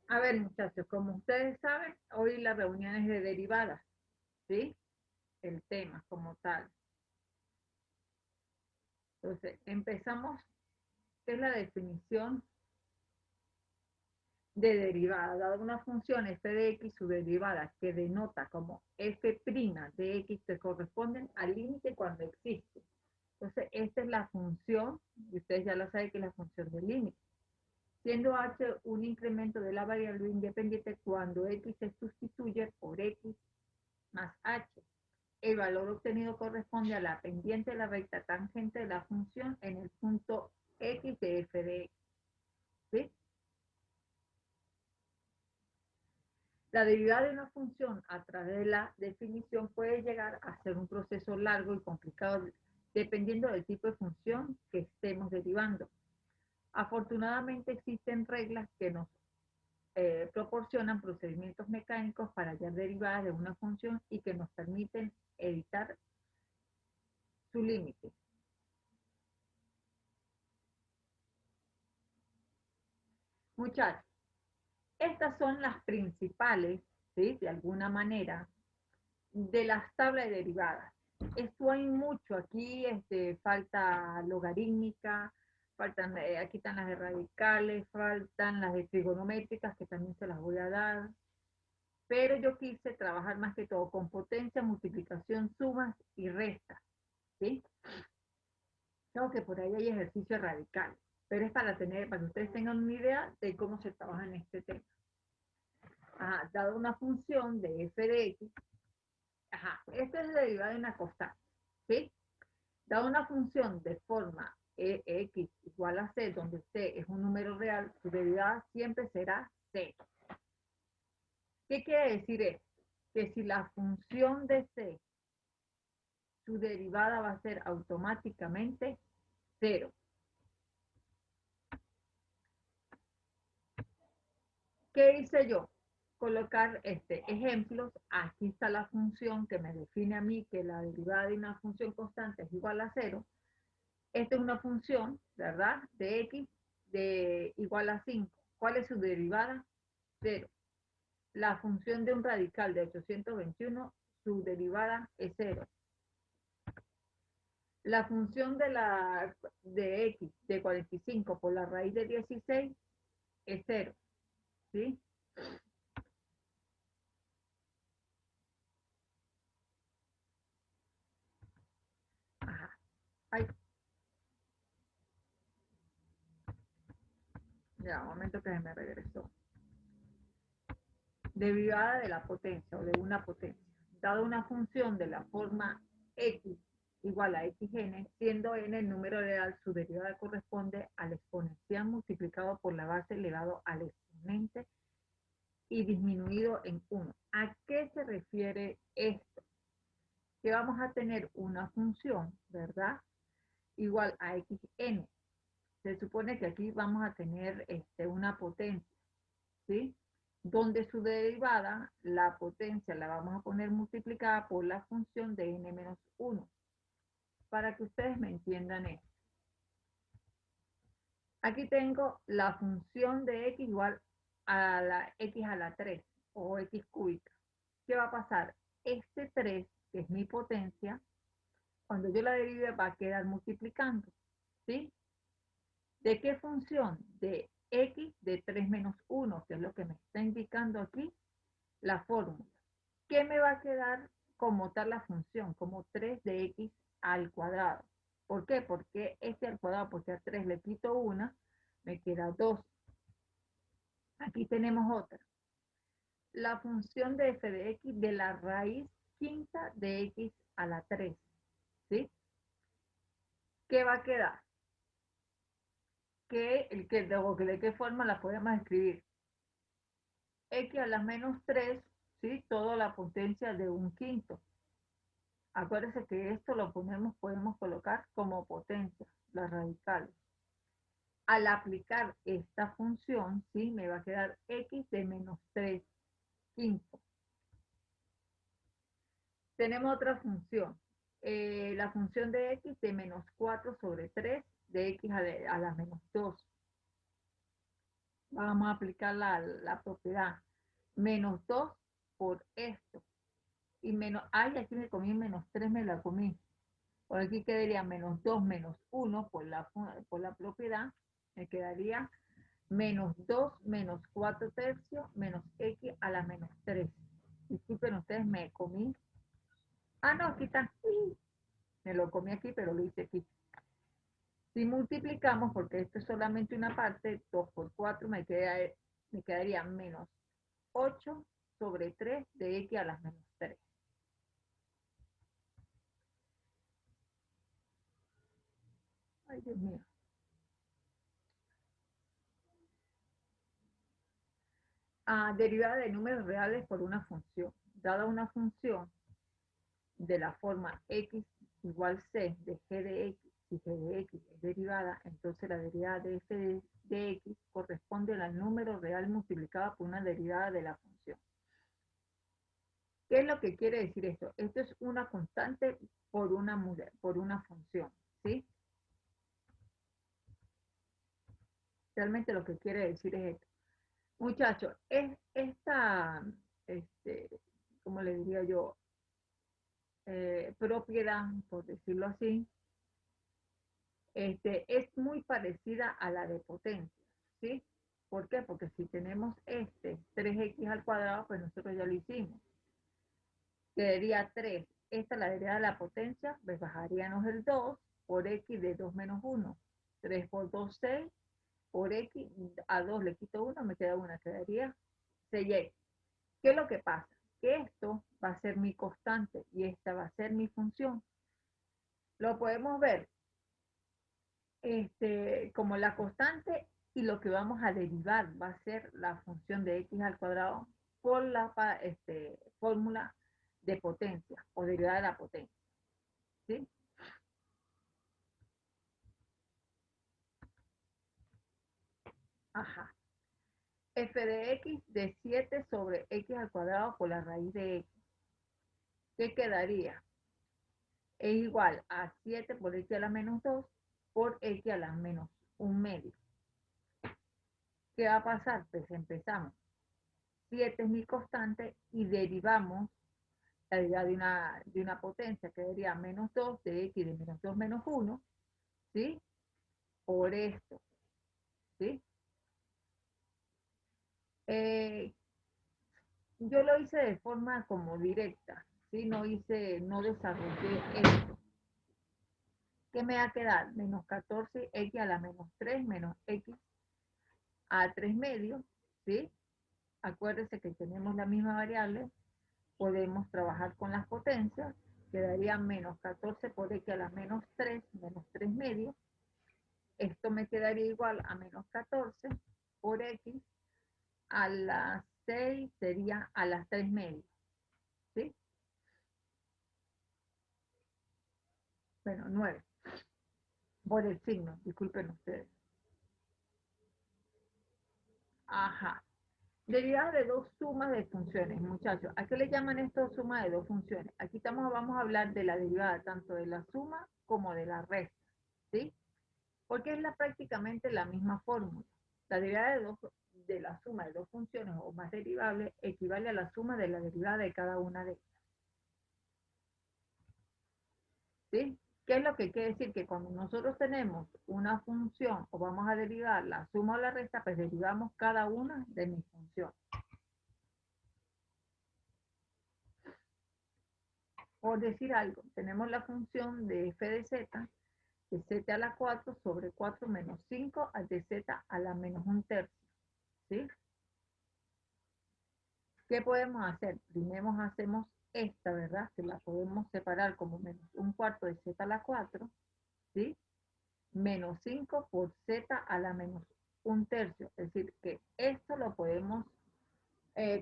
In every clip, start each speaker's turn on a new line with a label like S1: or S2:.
S1: A ver, muchachos, como ustedes saben, hoy la reunión es de derivadas, ¿sí? El tema como tal. Entonces, empezamos, ¿qué es la definición de derivada? Dada una función f de x, su derivada, que denota como f' de x, que corresponden al límite cuando existe. Entonces, esta es la función, y ustedes ya lo saben que es la función del límite. Siendo h un incremento de la variable independiente cuando x se sustituye por x más h. El valor obtenido corresponde a la pendiente de la recta tangente de la función en el punto x de f de x. ¿Sí? La derivada de una función a través de la definición puede llegar a ser un proceso largo y complicado dependiendo del tipo de función que estemos derivando. Afortunadamente existen reglas que nos proporcionan procedimientos mecánicos para hallar derivadas de una función y que nos permiten evitar su límite. Muchachos, estas son las principales, ¿sí? De alguna manera, de las tablas de derivadas. Esto hay mucho aquí, falta logarítmica, faltan, aquí están las de radicales, faltan las de trigonométricas, que también se las voy a dar, pero yo quise trabajar más que todo con potencia, multiplicación, sumas y restas, ¿sí? Creo que por ahí hay ejercicio radical, pero es para que ustedes tengan una idea de cómo se trabaja en este tema. Ajá, dado una función de f de x, ajá, esta es la derivada de una constante, ¿sí? Dado una función de forma x igual a c, donde c es un número real, su derivada siempre será c. ¿Qué quiere decir esto? Que si la función de c, su derivada va a ser automáticamente 0. ¿Qué hice yo? Colocar ejemplos. Aquí está la función que me define a mí que la derivada de una función constante es igual a 0. Esta es una función, ¿verdad? De x de igual a 5. ¿Cuál es su derivada? 0. La función de un radical de 821, su derivada es 0. La función de x de 45 por la raíz de 16 es 0. ¿Sí? Ajá. Ay, ya, un momento que se me regresó. Derivada de la potencia o de una potencia. Dado una función de la forma x igual a xn, siendo n el número real, su derivada corresponde al exponencial multiplicado por la base elevado al exponente y disminuido en 1. ¿A qué se refiere esto? Que vamos a tener una función, ¿verdad? Igual a xn. Se supone que aquí vamos a tener una potencia, ¿sí? Donde su derivada, la potencia, la vamos a poner multiplicada por la función de n menos 1, para que ustedes me entiendan esto. Aquí tengo la función de x igual a la x a la 3 o x cúbica. ¿Qué va a pasar? Este 3, que es mi potencia, cuando yo la derive va a quedar multiplicando, ¿sí? ¿De qué función? De x de 3 menos 1, que es lo que me está indicando aquí la fórmula. ¿Qué me va a quedar como tal la función? Como 3 de x al cuadrado. ¿Por qué? Porque este al cuadrado, porque a 3 le quito 1, me queda 2. Aquí tenemos otra. La función de f de x de la raíz quinta de x a la 3. ¿Sí? ¿Qué va a quedar? ¿De qué forma la podemos escribir? X a la menos 3, ¿sí? Toda la potencia de un quinto. Acuérdense que esto podemos colocar como potencia, las radicales. Al aplicar esta función, ¿sí? Me va a quedar x de menos 3 quinto. Tenemos otra función. La función de x de menos 4 sobre 3 de x a la menos 2. Vamos a aplicar la propiedad. Menos 2 por esto. Y menos, ay, aquí me comí menos 3, me la comí. Por aquí quedaría menos 2 menos 1 por la propiedad. Me quedaría menos 2 menos 4 tercios menos x a la menos 3. Disculpen ustedes, me comí. Ah, no, aquí está. Me lo comí aquí, pero lo hice aquí. Si multiplicamos, porque esto es solamente una parte, 2 por 4 me quedaría menos 8 sobre 3 de x a las menos 3. Ay, Dios mío. Derivada de números reales por una función. Dada una función de la forma x igual c de g de x y g de x es derivada, entonces la derivada de f de x corresponde al número real multiplicado por una derivada de la función. ¿Qué es lo que quiere decir esto? Esto es una constante por una función, ¿sí? Realmente lo que quiere decir es esto. Muchachos, es esta, este, ¿cómo le diría yo? Propiedad, por decirlo así, es muy parecida a la de potencia, ¿sí? ¿Por qué? Porque si tenemos 3x al cuadrado, pues nosotros ya lo hicimos. Quedaría 3. Esta es la derivada de la potencia, pues bajaríamos el 2 por x de 2 menos 1. 3 por 2, 6. Por x, a 2 le quito 1, me queda 1, quedaría 6x. ¿Qué es lo que pasa? Que esto va a ser mi constante y esta va a ser mi función. Lo podemos ver como la constante y lo que vamos a derivar va a ser la función de x al cuadrado por la fórmula de potencia o derivada de la potencia. ¿Sí? Ajá. F de x de 7 sobre x al cuadrado por la raíz de x. ¿Qué quedaría? Es igual a 7 por x a la menos 2 por x a la menos 1 medio. ¿Qué va a pasar? Pues empezamos. 7 es mi constante y derivamos la derivada de una potencia que sería menos 2 de x de menos 2 menos 1, ¿sí? Por esto, ¿sí? Eh, yo lo hice de forma como directa, ¿sí? No desarrollé esto. ¿Qué me va a quedar? Menos 14 x a la menos 3 menos x a 3 medios, ¿sí? Acuérdense que tenemos la misma variable, podemos trabajar con las potencias, quedaría menos 14 por x a la menos 3 medios. Esto me quedaría igual a menos 14 por x a las 6 sería a las 3 medios, ¿sí? Bueno, 9 por el signo, disculpen ustedes. Ajá. Derivada de dos sumas de funciones, muchachos. ¿A qué le llaman esto suma de dos funciones? Aquí vamos a hablar de la derivada tanto de la suma como de la resta, ¿sí? Porque es prácticamente la misma fórmula. La derivada de la suma de dos funciones o más derivables equivale a la suma de la derivada de cada una de ellas, ¿sí? ¿Qué es lo que quiere decir? Que cuando nosotros tenemos una función o vamos a derivar la suma o la resta, pues derivamos cada una de mis funciones. Por decir algo, tenemos la función de f de z, de z a la 4 sobre 4 menos 5 al de z a la menos un tercio, ¿sí? ¿Qué podemos hacer? Primero hacemos esta, ¿verdad? Que la podemos separar como menos un cuarto de z a la 4, ¿sí? Menos 5 por z a la menos un tercio. Es decir, que esto lo podemos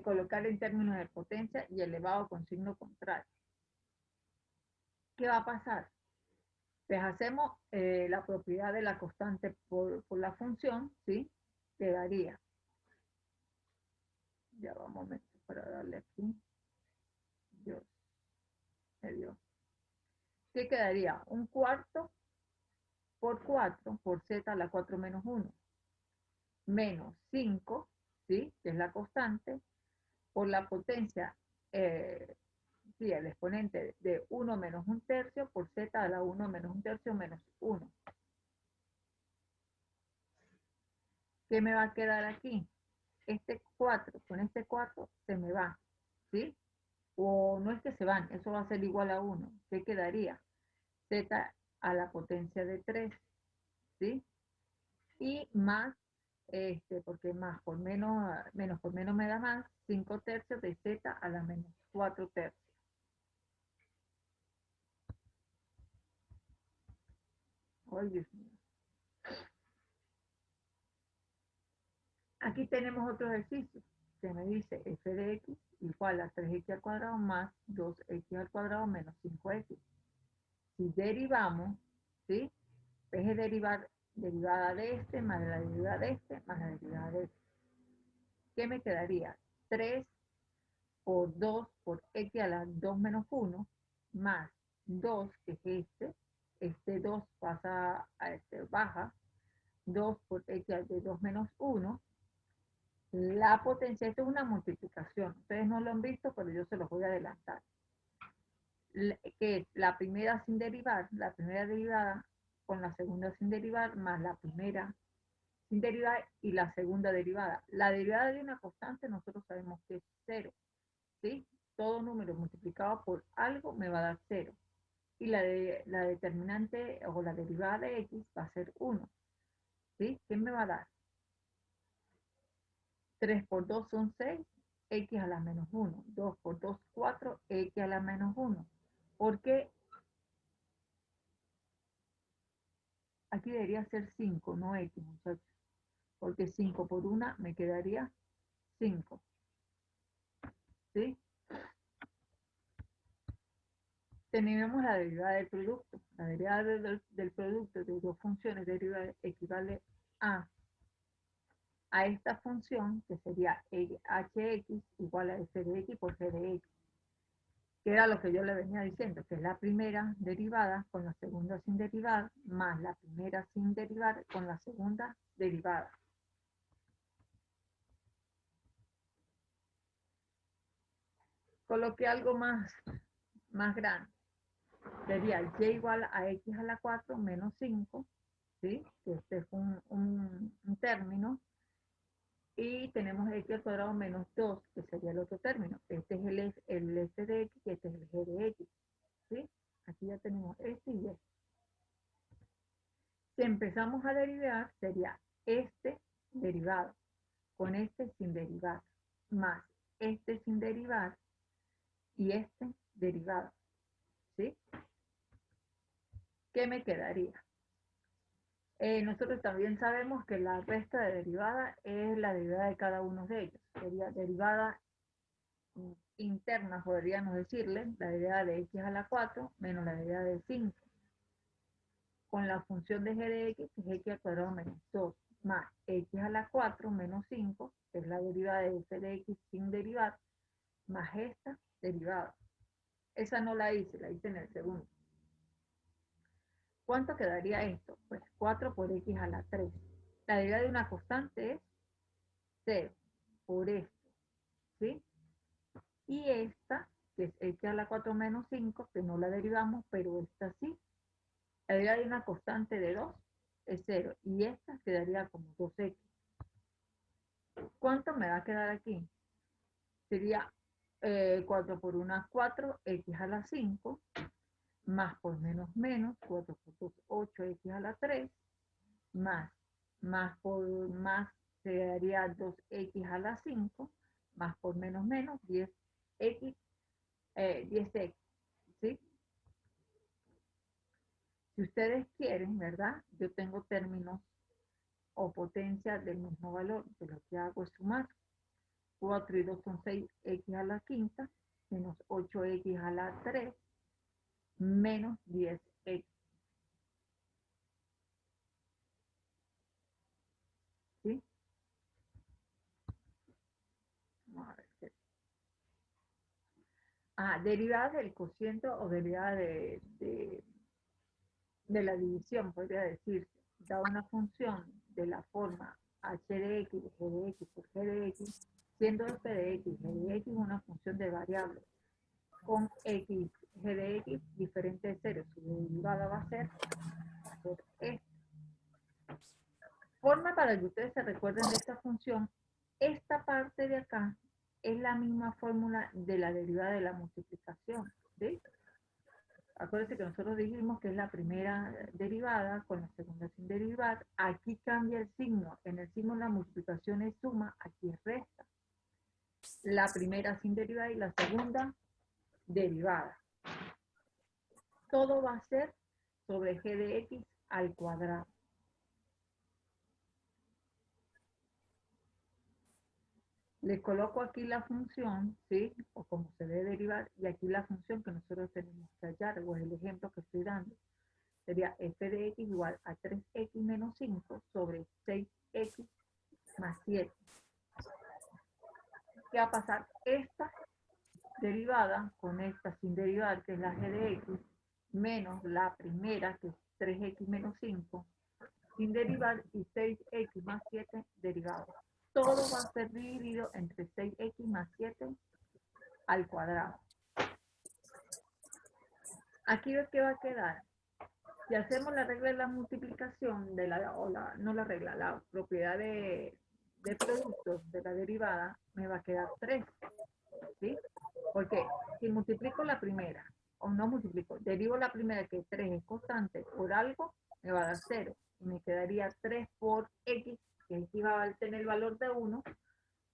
S1: colocar en términos de potencia y elevado con signo contrario. ¿Qué va a pasar? Pues hacemos la propiedad de la constante por la función, ¿sí? Quedaría. Ya va un momento para darle aquí. Dios, me dio. ¿Qué quedaría? Un cuarto por 4 por z a la 4 menos 1. menos 5, ¿sí? Que es la constante, por la potencia, sí, el exponente de 1 menos 1/3 por z a la 1 menos 1/3 menos 1. ¿Qué me va a quedar aquí? Este 4 con este 4 se me va, ¿sí? O no es que se van, eso va a ser igual a 1. ¿Qué quedaría? Z a la potencia de 3, ¿sí? Y más, porque más por menos, menos por menos me da más, 5/3 de z a la menos 4/3. Ay, Dios mío. Aquí tenemos otro ejercicio que me dice f de x igual a 3x al cuadrado más 2x al cuadrado menos 5x. Si derivamos, ¿sí? Es derivada de este más la derivada de este más la derivada de este. ¿Qué me quedaría? 3 por 2 por x a la 2 menos 1 más 2, que es este 2 pasa a baja, 2 por x a la 2 menos 1, la potencia, esto es una multiplicación, ustedes no lo han visto, pero yo se los voy a adelantar, que es la primera sin derivar, la primera derivada con la segunda sin derivar, más la primera sin derivar y la segunda derivada. La derivada de una constante nosotros sabemos que es 0, ¿sí? Todo número multiplicado por algo me va a dar 0. Y la determinante o la derivada de x va a ser 1, ¿sí? ¿Qué me va a dar? 3 por 2 son 6, x a la menos 1. 2 por 2, 4, x a la menos 1. Porque aquí debería ser 5, no x, muchachos. Porque 5 por 1 me quedaría 5, ¿sí? Tenemos la derivada del producto. La derivada del producto de dos funciones derivadas equivale a esta función, que sería hx igual a f de x por g de x, que era lo que yo le venía diciendo, que es la primera derivada con la segunda sin derivar, más la primera sin derivar con la segunda derivada. Coloqué algo más grande. Sería y igual a x a la 4 menos 5, ¿sí? Que este es un término. Y tenemos x al cuadrado menos 2, que sería el otro término. Este es el f de x y este es el g de x, ¿sí? Aquí ya tenemos este y este. Si empezamos a derivar, sería este derivado, con este sin derivar, más este sin derivar y este derivado, ¿sí? ¿Qué me quedaría? Nosotros también sabemos que la resta de derivada es la derivada de cada uno de ellos. Sería derivada interna, podríamos decirle, la derivada de x a la 4 menos la derivada de 5, con la función de g de x, que es x al cuadrado menos 2, más x a la 4 menos 5, que es la derivada de f de x sin derivar, más esta derivada. Esa no la hice en el segundo. ¿Cuánto quedaría esto? Pues 4 por x a la 3. La derivada de una constante es 0 por esto, ¿sí? Y esta, que es x a la 4 menos 5, que no la derivamos, pero esta sí. La derivada de una constante de 2 es 0. Y esta quedaría como 2x. ¿Cuánto me va a quedar aquí? Sería 4 por 1, 4, x a la 5, más por menos menos, 4 por 2, 8x a la 3, más por más se daría 2x a la 5, más por menos menos, 10x, 10x, ¿sí? Si ustedes quieren, ¿verdad? Yo tengo términos o potencia del mismo valor, que lo que hago es sumar. 4 y 2 son 6x a la quinta, menos 8x a la 3, menos 10x. ¿Sí? Vamos a ver qué. Derivada del cociente o derivada de la división, podría decirse. Da una función de la forma h de x, g de x por g de x, siendo f de x, g de x una función de variable con x, g de x diferente de 0. Su derivada va a ser esta. Forma para que ustedes se recuerden de esta función. Esta parte de acá es la misma fórmula de la derivada de la multiplicación, ¿sí? Acuérdense que nosotros dijimos que es la primera derivada con la segunda sin derivar. Aquí cambia el signo. En el signo la multiplicación es suma, aquí es resta. La primera sin derivada y la segunda derivada. Todo va a ser sobre g de x al cuadrado. Le coloco aquí la función, ¿sí? O como se debe derivar, y aquí la función que nosotros tenemos que hallar, o el ejemplo que estoy dando. Sería f de x igual a 3x menos 5 sobre 6x más 7. ¿Qué va a pasar? Esta derivada con esta sin derivar, que es la g de x, menos la primera, que es 3x menos 5, sin derivar, y 6x más 7 derivado. Todo va a ser dividido entre 6x más 7 al cuadrado. Aquí ves que va a quedar. Si hacemos la regla de la multiplicación, no la regla, la propiedad de productos de la derivada, me va a quedar 3, ¿sí? Porque si multiplico la primera, o no multiplico, derivo la primera, que 3 es constante, por algo, me va a dar 0. Y me quedaría 3 por x, que aquí va a tener el valor de 1,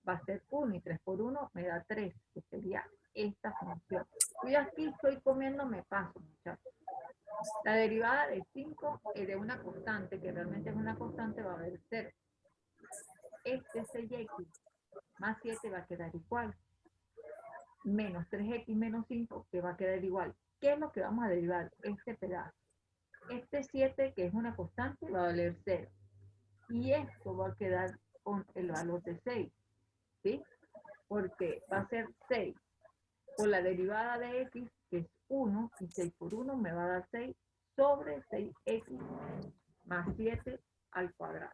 S1: va a ser 1, y 3 por 1 me da 3, que sería esta función. Y aquí estoy comiéndome paso, muchachos. La derivada de 5 de una constante, que realmente es una constante, va a haber 0. Este 6x más 7 va a quedar igual. Menos 3x menos 5, que va a quedar igual. ¿Qué es lo que vamos a derivar? Este pedazo. Este 7, que es una constante, va a valer 0. Y esto va a quedar con el valor de 6, ¿sí? Porque va a ser 6 por la derivada de x, que es 1, y 6 por 1 me va a dar 6 sobre 6x más 7 al cuadrado.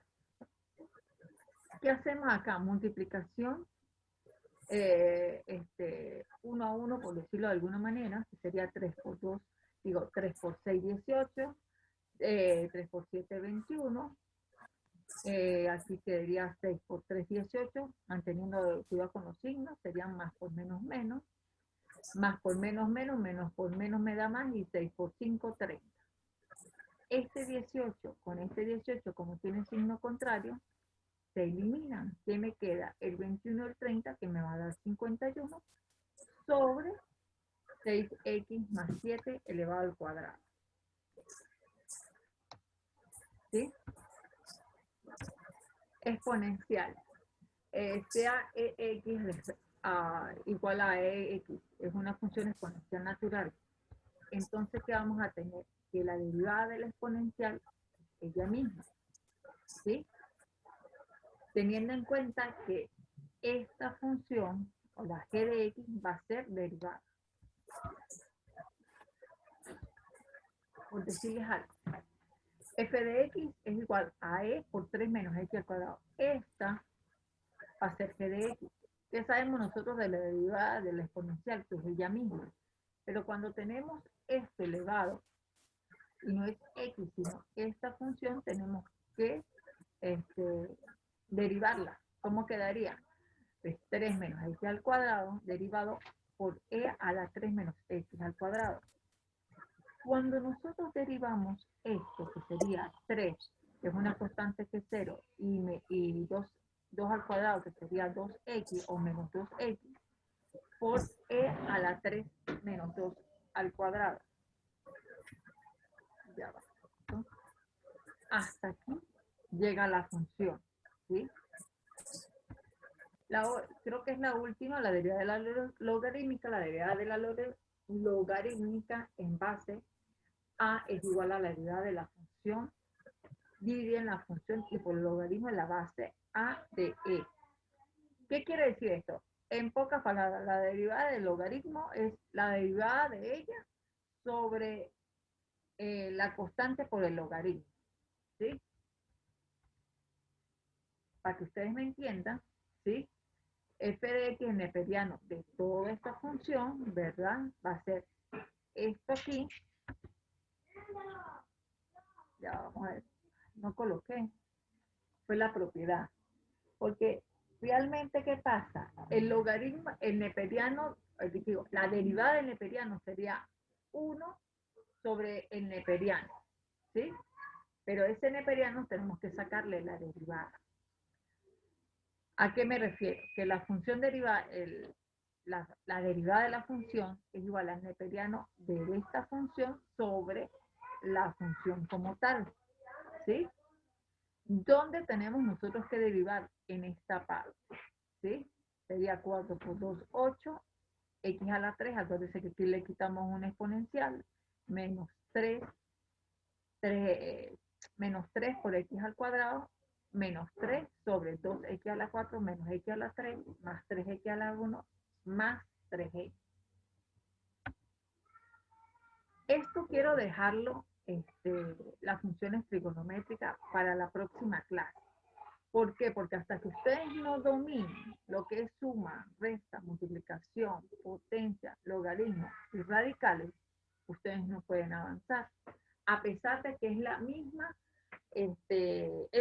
S1: ¿Qué hacemos acá? Multiplicación 1 a 1, por decirlo de alguna manera, que sería 3 por 2, digo 3 por 6, 18, 3 por 7, 21, aquí quedaría 6 por 3, 18, manteniendo cuidado con los signos, serían más por menos menos, más por menos menos por menos me da más, y 6 por 5, 30. Este 18 con este 18, como tiene signo contrario, se eliminan. ¿Qué me queda? El 21 y el 30, que me va a dar 51, sobre 6x más 7 elevado al cuadrado. ¿Sí? Exponencial. Sea ex igual a ex, es una función exponencial natural. Entonces, ¿qué vamos a tener? Que la derivada de la exponencial es ella misma. ¿Sí? Teniendo en cuenta que esta función, o la g de x, va a ser derivada. Por decirles algo. F de x es igual a e por 3 menos x al cuadrado. Esta va a ser g de x. ¿Qué sabemos nosotros de la derivada de la exponencial? Que es ella misma. Pero cuando tenemos esto elevado, y no es x, sino esta función, tenemos que derivarla. ¿Cómo quedaría? Pues 3 menos x al cuadrado derivado por e a la 3 menos x al cuadrado. Cuando nosotros derivamos esto, que sería 3, que es una constante que es 0, y 2 al cuadrado, que sería 2x o menos 2x, por e a la 3 menos 2 al cuadrado. Ya va. Entonces, hasta aquí llega la función, ¿sí? Creo que es la última, la derivada de la logarítmica. La derivada de la logarítmica en base a es igual a la derivada de la función dividir en la función y por el logaritmo de la base a de e. ¿Qué quiere decir esto? En pocas palabras, la derivada del logaritmo es la derivada de ella sobre la constante por el logaritmo, ¿sí? para que ustedes me entiendan, ¿sí? F de X neperiano de toda esta función, ¿verdad? Va a ser esto aquí. Ya vamos a ver. No coloqué. Fue la propiedad. Porque realmente, ¿qué pasa? El logaritmo, el neperiano, digo, la derivada del neperiano sería 1 sobre el neperiano, ¿sí? Pero ese neperiano tenemos que sacarle la derivada. ¿A qué me refiero? Que la función derivada, la derivada de la función es igual al neperiano de esta función sobre la función como tal, ¿sí? ¿Dónde tenemos nosotros que derivar? En esta parte, ¿sí? Sería 4 por 2, 8, x a la 3, acuérdense que aquí le quitamos una exponencial, menos 3, menos 3 por x al cuadrado, menos 3 sobre 2x a la 4 menos x a la 3, más 3x a la 1, más 3x. Esto quiero dejarlo, las funciones trigonométricas, para la próxima clase. ¿Por qué? Porque hasta que ustedes no dominen lo que es suma, resta, multiplicación, potencia, logaritmo y radicales, ustedes no pueden avanzar. A pesar de que es la misma, es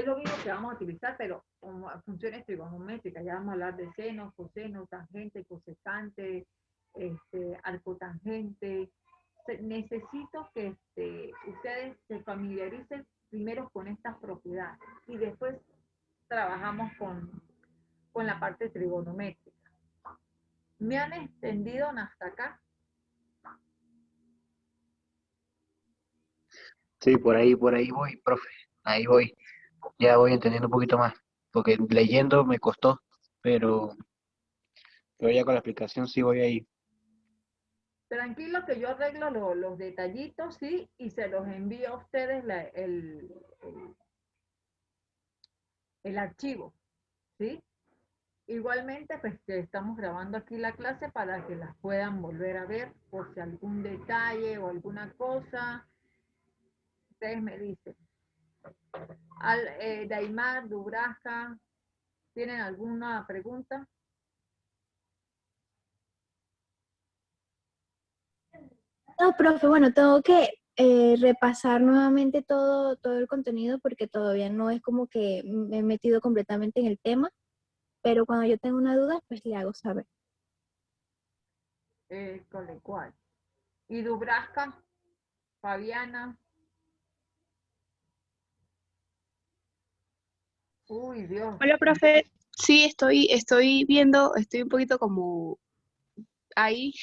S1: lo mismo que vamos a utilizar, pero como funciones trigonométricas. Ya vamos a hablar de seno, coseno, tangente, cosecante, arcotangente. Necesito que ustedes se familiaricen primero con estas propiedades y después trabajamos con la parte trigonométrica. ¿Me han extendido hasta acá?
S2: Sí, por ahí voy, profe. Ahí voy. Ya voy entendiendo un poquito más. Porque leyendo me costó, pero, pero ya con la explicación sí voy ahí.
S1: Tranquilo que yo arreglo los detallitos, ¿sí? Y se los envío a ustedes el archivo, ¿sí? Igualmente, pues que estamos grabando aquí la clase para que las puedan volver a ver por si algún detalle o alguna cosa. Ustedes me dicen. Daimar, Dubraja, ¿tienen alguna pregunta?
S3: No, profe, bueno, tengo que repasar nuevamente todo el contenido porque todavía no es como que me he metido completamente en el tema, pero cuando yo tengo una duda, pues le hago saber.
S1: Con el cual. Y Dubraja, Fabiana. Uy, Dios.
S4: Hola, profe. Sí, estoy viendo, estoy un poquito como ahí,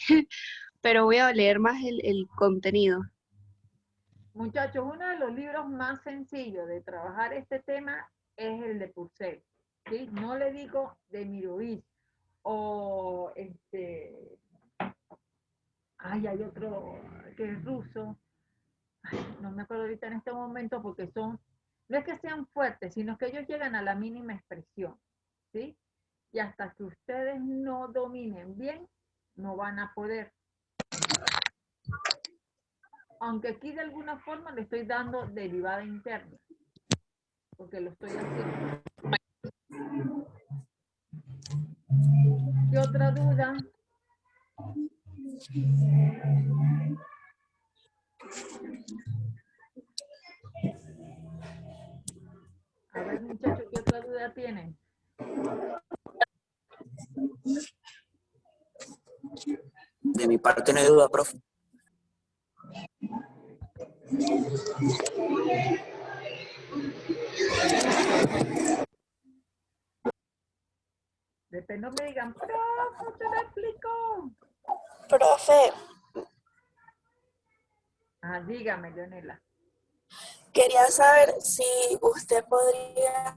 S4: pero voy a leer más el contenido.
S1: Muchachos, uno de los libros más sencillos de trabajar este tema es el de Purcell, ¿sí? No le digo de Mirovic o hay otro que es ruso, no me acuerdo ahorita en este momento porque no es que sean fuertes, sino que ellos llegan a la mínima expresión, ¿sí? Y hasta que ustedes no dominen bien, no van a poder. Aunque aquí de alguna forma le estoy dando derivada interna, porque lo estoy haciendo. ¿Qué otra duda? A ver, muchachos, ¿qué otra duda tienen?
S5: De mi parte no hay duda, profe.
S1: Después no me digan, profe, usted lo explicó.
S6: Profe,
S1: Ah, dígame, Leonela.
S6: quería saber si usted podría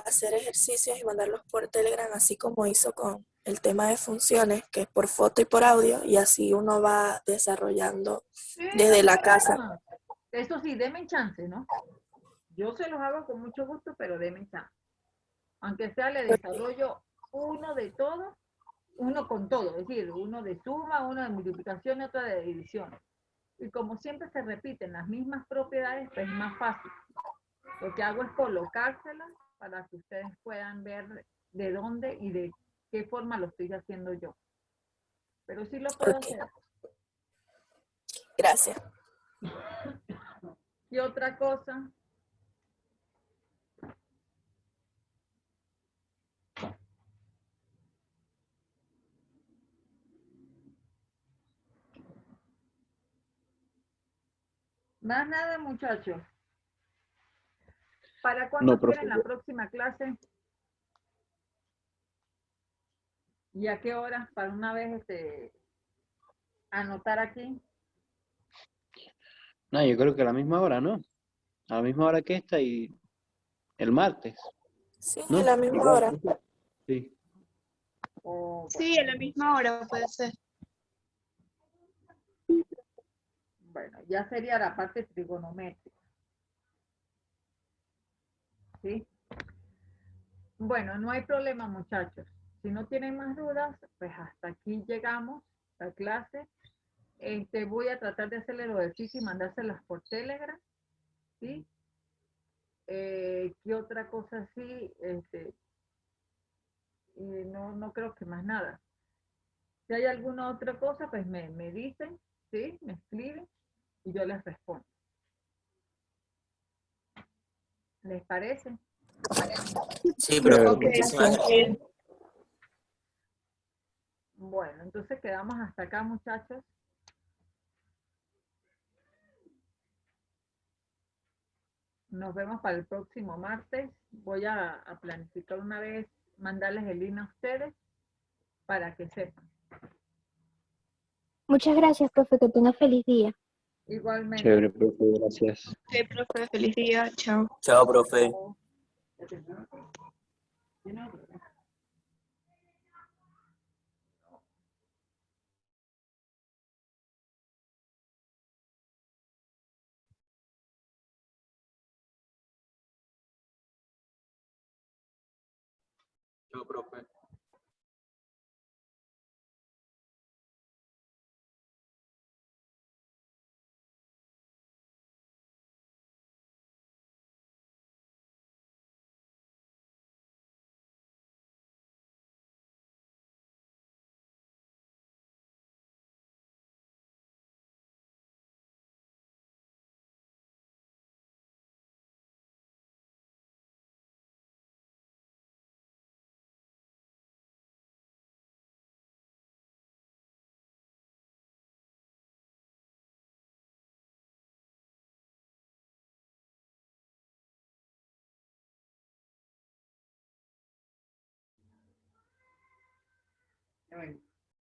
S6: hacer ejercicios y mandarlos por Telegram, así como hizo con el tema de funciones, que es por foto y por audio, y así uno va desarrollando
S1: Sí, no
S6: desde
S1: hay
S6: la casa.
S1: problema. Eso sí, denme chance, ¿no? Yo se los hago con mucho gusto, pero denme chance. Aunque sea le desarrollo uno de todo, uno con todo, es decir, uno de suma, uno de multiplicación y otro de división. Y como siempre se repiten las mismas propiedades, pues es más fácil. Lo que hago es colocárselas para que ustedes puedan ver de dónde y de qué forma lo estoy haciendo yo. Pero sí lo puedo
S6: Ok,
S1: hacer.
S6: gracias.
S1: Y otra cosa, más nada muchachos. ¿Para cuándo
S2: No, profe.
S1: quieren la próxima clase? ¿Y a qué hora? Para una vez anotar aquí.
S2: No, yo creo que a la misma hora, ¿no? A la misma hora que esta y el martes,
S6: Sí,
S2: ¿no?
S6: a la misma
S2: Igual.
S6: hora.
S2: Sí.
S1: O,
S4: Sí, a la misma hora puede ser.
S1: bueno, ya sería la parte trigonométrica. ¿Sí? Bueno, no hay problema, muchachos. Si no tienen más dudas, pues hasta aquí llegamos a clase. Voy a tratar de hacerle los ejercicios y mandárselas por Telegram. ¿Sí? ¿Qué otra cosa sí? No creo que más nada. Si hay alguna otra cosa, pues me dicen, ¿sí? Me escriben y yo les respondo. ¿Les parece?
S5: Sí, profe,
S4: Ok,
S5: muchísimas
S4: está
S5: gracias.
S4: bien.
S1: Bueno, entonces quedamos hasta acá, muchachos. Nos vemos para el próximo martes. Voy a planificar una vez, mandarles el link a ustedes para que sepan.
S3: Muchas gracias, profe, que tenga feliz día.
S1: Igualmente.
S2: Chévere, profe, gracias.
S4: Ok, profe, feliz día. Chao.
S5: Chao, profe. Chao, profe.
S1: Bueno.